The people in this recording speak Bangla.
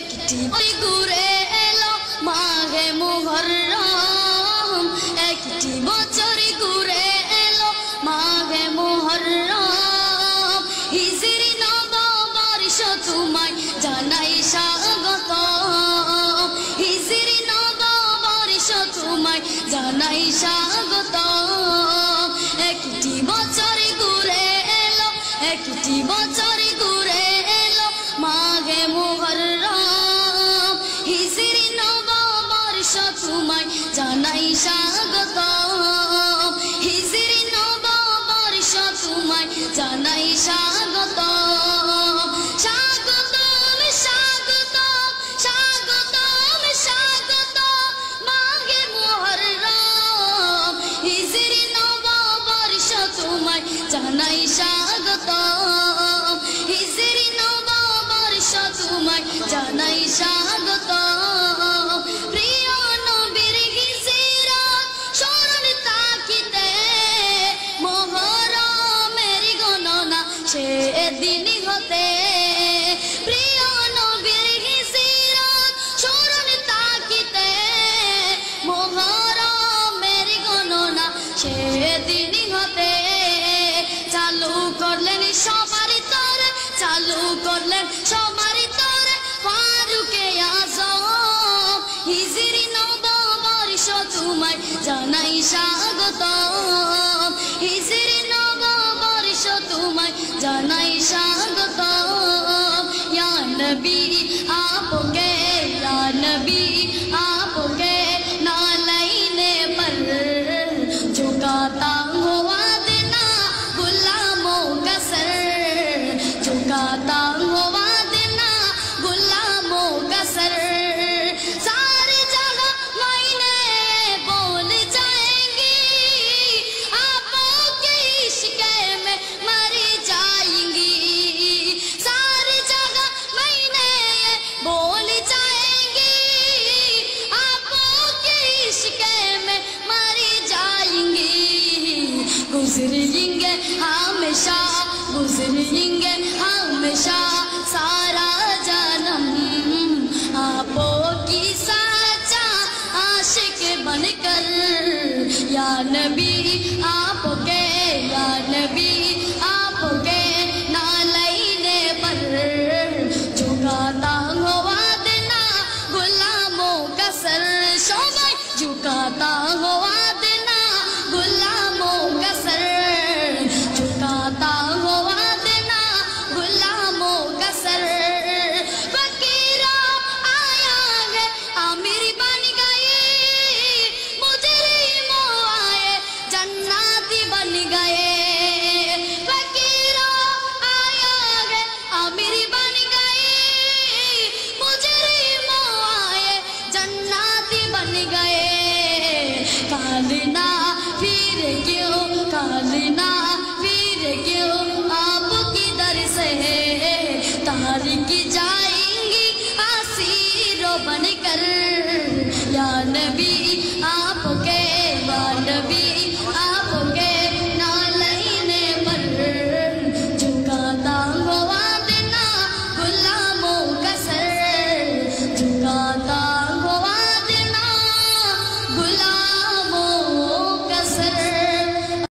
একটি ঘুরে এলো মাহে মুহররম একটি বছর ঘুরে এলো মাহে মুহররম হিজরি নববর্ষ তোমায় জানাই স্বাগত হিজরি নববর্ষ তোমায় জানাই স্বাগত একটি বছর ঘুরে এলো একটি বছর ঘুরে এলো মাঘে মুহররম হিজরি নববর্ষ তোমায় জানাই স্বাগত হিজরি নববর্ষ তোমায় জানাই স্বাগত স্বাগতম স্বাগতম স্বাগতম স্বাগতম মাঘে মুহররম হিজরি নববর্ষ তোমায় জানাই স্বাগত হিজরি নববর্ষ তোমায় জানাই স্বাগত প্রিয় নবীর হিজরত স্মরণ তাকিতে মুহররমের গণনা সেদিন হতে প্রিয় নবীর হিজরত স্মরণ তাকিতে মুহররমের গণনা সেদিন হতে চালু করলেন সবার তরে চালু করলেন সবার তরে ফারুকে আজম হিজরি নববর্ষ তোমায় জানাই স্বাগত হিজরি নববর্ষ তোমায় জানাই স্বাগত ইয়া নবী आपके या नबी आपके नालैने पर झुकाता हुआ देना गुलामों का सर झुकाता हुआ देना गुलामों का सर सारी जगह मायने बोल जाएंगी आपके इश्क में मर जाएंगी सारी जगह मायने बोल जाएंगी आपके इश्क में मर जाएंगी गुजरेंगे हमेशा गुजरेंगे हमेशा सारा जन्म आपो की साचा आशिक बनकर या नबी आपके नालैने पर झुकाता हुआ देना गुलामों का सर सबाई झुकाता हुआ देना गुलामों का सर झुकाता हुआ देना गुलामों का सर फकीरा आया है आमिर बन गए मुजरिमों आए जन्नती बन गए फकीरा आया है आमिर बन गए मुजरिमों आए जन्नती बन गए कालना फिर क्यों कालना